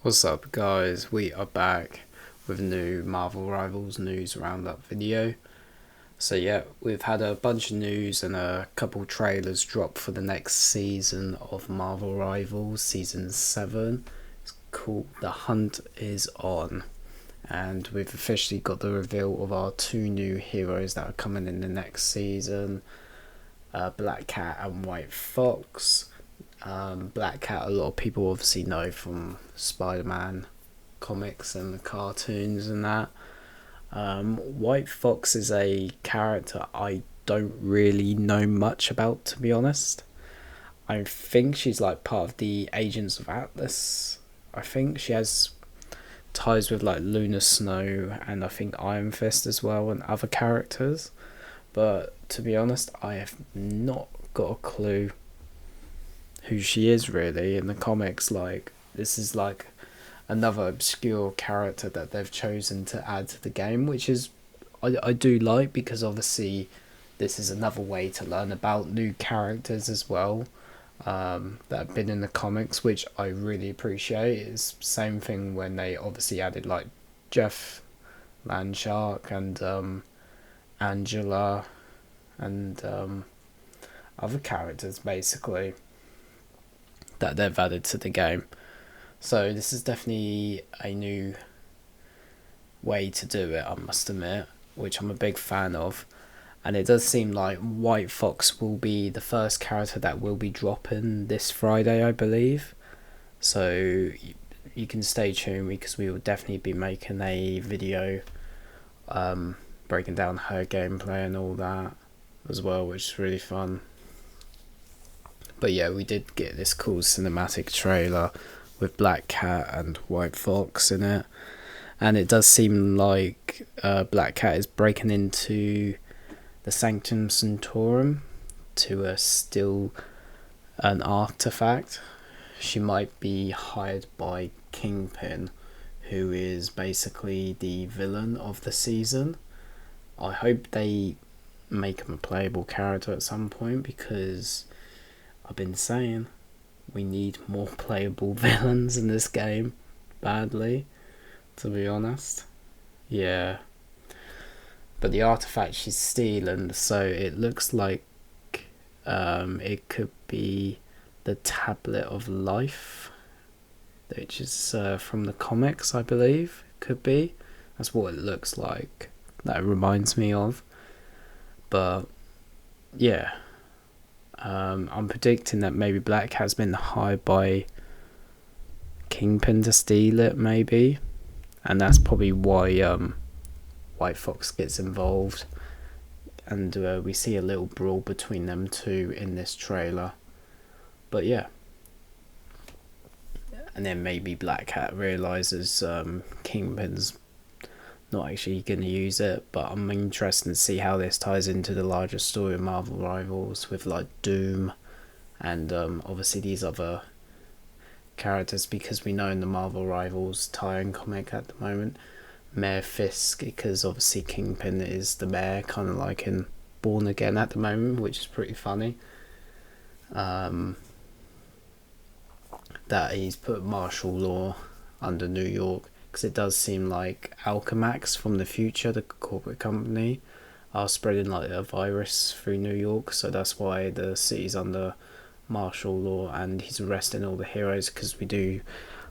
What's up, guys? We are back with a new Marvel Rivals news roundup video. So yeah, we've had a bunch of news and a couple trailers drop for the next season of Marvel Rivals, season 7. It's called The Hunt Is On, and we've officially got the reveal of our two new heroes that are coming in the next season, Black Cat and White Fox. Black Cat, a lot of people obviously know from Spider-Man comics and the cartoons and that. White Fox is a character I don't really know much about, to be honest. I think she's like part of the Agents of Atlas. I think she has ties with like Luna Snow and I think Iron Fist as well and other characters. But to be honest, I have not got a clue who she is really in the comics. Like, this is like another obscure character that they've chosen to add to the game, which is I do like, because obviously this is another way to learn about new characters as well, that have been in the comics, which I really appreciate. It's same thing when they obviously added like Jeff Landshark and Angela and other characters basically that they've added to the game. So this is definitely a new way to do it, I must admit, which I'm a big fan of. And it does seem like White Fox will be the first character that will be dropping this Friday, I believe. So you can stay tuned, because we will definitely be making a video breaking down her gameplay and all that as well, which is really fun. But yeah, we did get this cool cinematic trailer with Black Cat and White Fox in it, and it does seem like Black Cat is breaking into the Sanctum Sanctorum to steal an artifact. She might be hired by Kingpin, who is basically the villain of the season. I hope they make him a playable character at some point, because I've been saying we need more playable villains in this game badly, to be honest. Yeah. But the artifact she's stealing, so it looks like it could be the Tablet of Life, which is from the comics, I believe. Could be. That's what it looks like. That reminds me of. But yeah. I'm predicting that maybe Black has been hired by Kingpin to steal it, maybe, and that's probably why White Fox gets involved, and we see a little brawl between them two in this trailer. But yeah, and then maybe Black Cat realizes Kingpin's not actually going to use it. But I'm interested to see how this ties into the larger story of Marvel Rivals with like Doom and obviously these other characters, because we know in the Marvel Rivals tie-in comic at the moment, Mayor Fisk, because obviously Kingpin is the mayor, kind of like in Born Again at the moment, which is pretty funny. That he's put martial law under New York, because it does seem like Alchemax from the future, the corporate company, are spreading like a virus through New York, so that's why the city's under martial law, and he's arresting all the heroes, because we do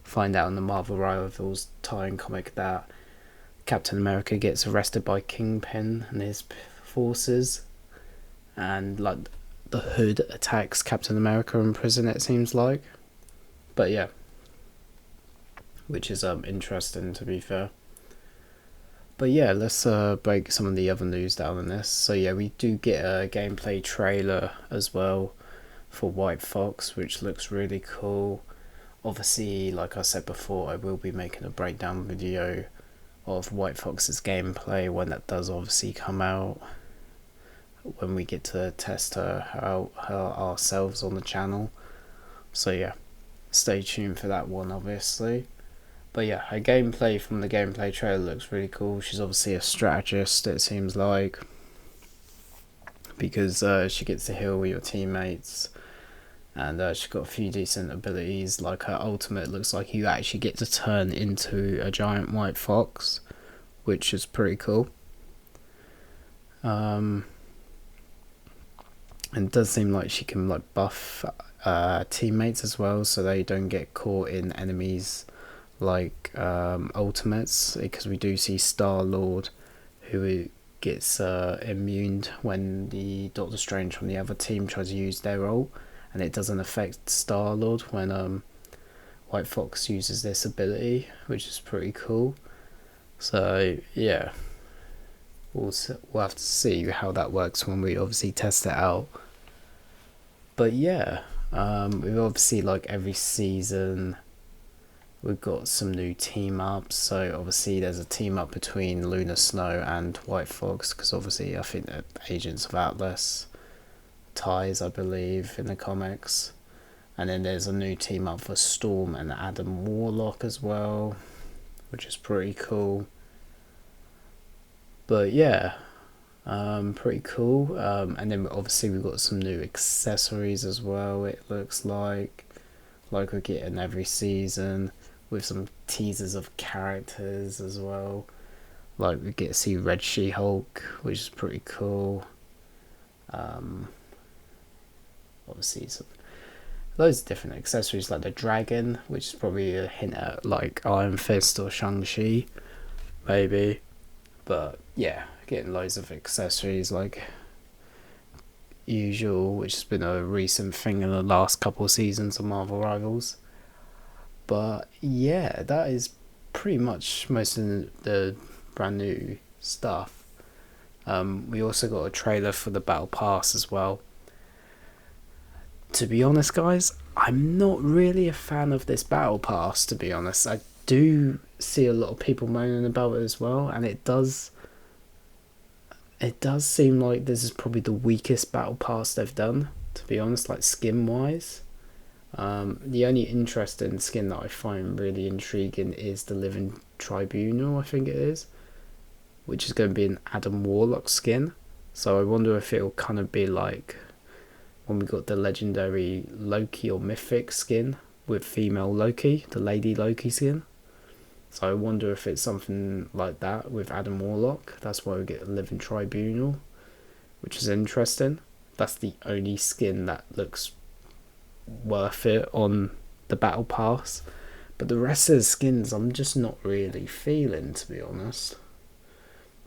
find out in the Marvel Rivals tie-in comic that Captain America gets arrested by Kingpin and his forces, and like the Hood attacks Captain America in prison, it seems like. But yeah, which is interesting, to be fair. But yeah, let's break some of the other news down in this. So yeah, we do get a gameplay trailer as well for White Fox, which looks really cool. Obviously, like I said before, I will be making a breakdown video of White Fox's gameplay when that does obviously come out, when we get to test her ourselves on the channel. So yeah, stay tuned for that one, obviously. But yeah, her gameplay from the gameplay trailer looks really cool. She's obviously a strategist, it seems like, because she gets to heal your teammates and she's got a few decent abilities. Like her ultimate looks like you actually get to turn into a giant white fox, which is pretty cool. And it does seem like she can like buff teammates as well, so they don't get caught in enemies like ultimates, because we do see Star-Lord who gets immune when the Doctor Strange from the other team tries to use their ult, and it doesn't affect Star-Lord when White Fox uses this ability, which is pretty cool. So yeah, we'll have to see how that works when we obviously test it out. But yeah, we've obviously, like every season, we've got some new team ups. So obviously there's a team up between Luna Snow and White Fox, because obviously I think that Agents of Atlas ties, I believe, in the comics. And then there's a new team up for Storm and Adam Warlock as well, which is pretty cool. But yeah, pretty cool. And then obviously we've got some new accessories as well, it looks like we get in every season, with some teasers of characters as well. Like we get to see Red She-Hulk, which is pretty cool. Obviously some loads of different accessories, like the dragon, which is probably a hint at like Iron Fist or Shang-Chi, maybe. But yeah, getting loads of accessories like usual, which has been a recent thing in the last couple of seasons of Marvel Rivals. But yeah, that is pretty much most of the brand new stuff. We also got a trailer for the Battle Pass as well. To be honest, guys, I'm not really a fan of this Battle Pass, to be honest. I do see a lot of people moaning about it as well, and it does seem like this is probably the weakest Battle Pass they've done, to be honest, like skin wise. The only interesting skin that I find really intriguing is the Living Tribunal, I think it is, which is going to be an Adam Warlock skin. So I wonder if it'll kind of be like when we got the legendary Loki or Mythic skin with female Loki, the Lady Loki skin. So I wonder if it's something like that with Adam Warlock. That's why we get a Living Tribunal, which is interesting. That's the only skin that looks worth it on the Battle Pass. But the rest of the skins I'm just not really feeling, to be honest.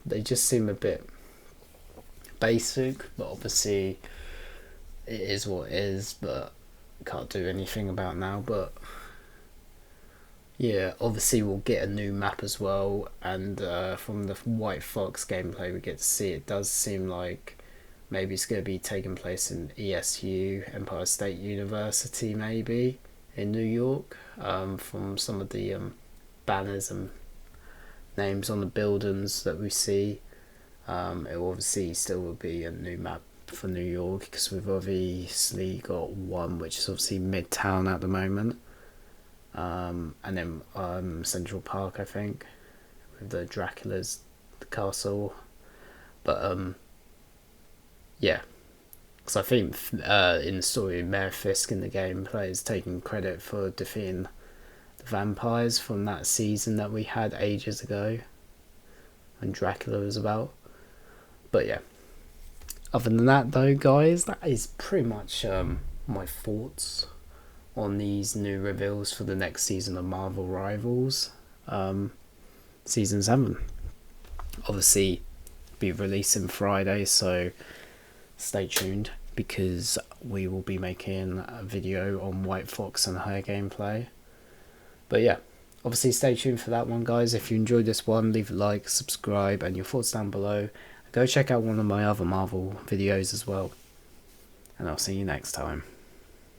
They just seem a bit basic, but obviously it is what it is, but can't do anything about now. But yeah, obviously we'll get a new map as well, and from the White Fox gameplay we get to see, it does seem like maybe it's going to be taking place in ESU, Empire State University, maybe in New York, from some of the banners and names on the buildings that we see. It will obviously still will be a new map for New York, because we've obviously got one which is obviously Midtown at the moment, and then Central Park, I think, with the Dracula's castle. But yeah, because I think in the story, Mayor Fisk in the gameplay is taking credit for defeating the vampires from that season that we had ages ago when Dracula was about. But yeah, other than that though, guys, that is pretty much my thoughts on these new reveals for the next season of Marvel Rivals, season 7. Obviously be releasing Friday, so stay tuned, because we will be making a video on White Fox and her gameplay. But yeah, obviously stay tuned for that one, guys. If you enjoyed this one, leave a like, subscribe, and your thoughts down below. Go check out one of my other Marvel videos as well, and I'll see you next time.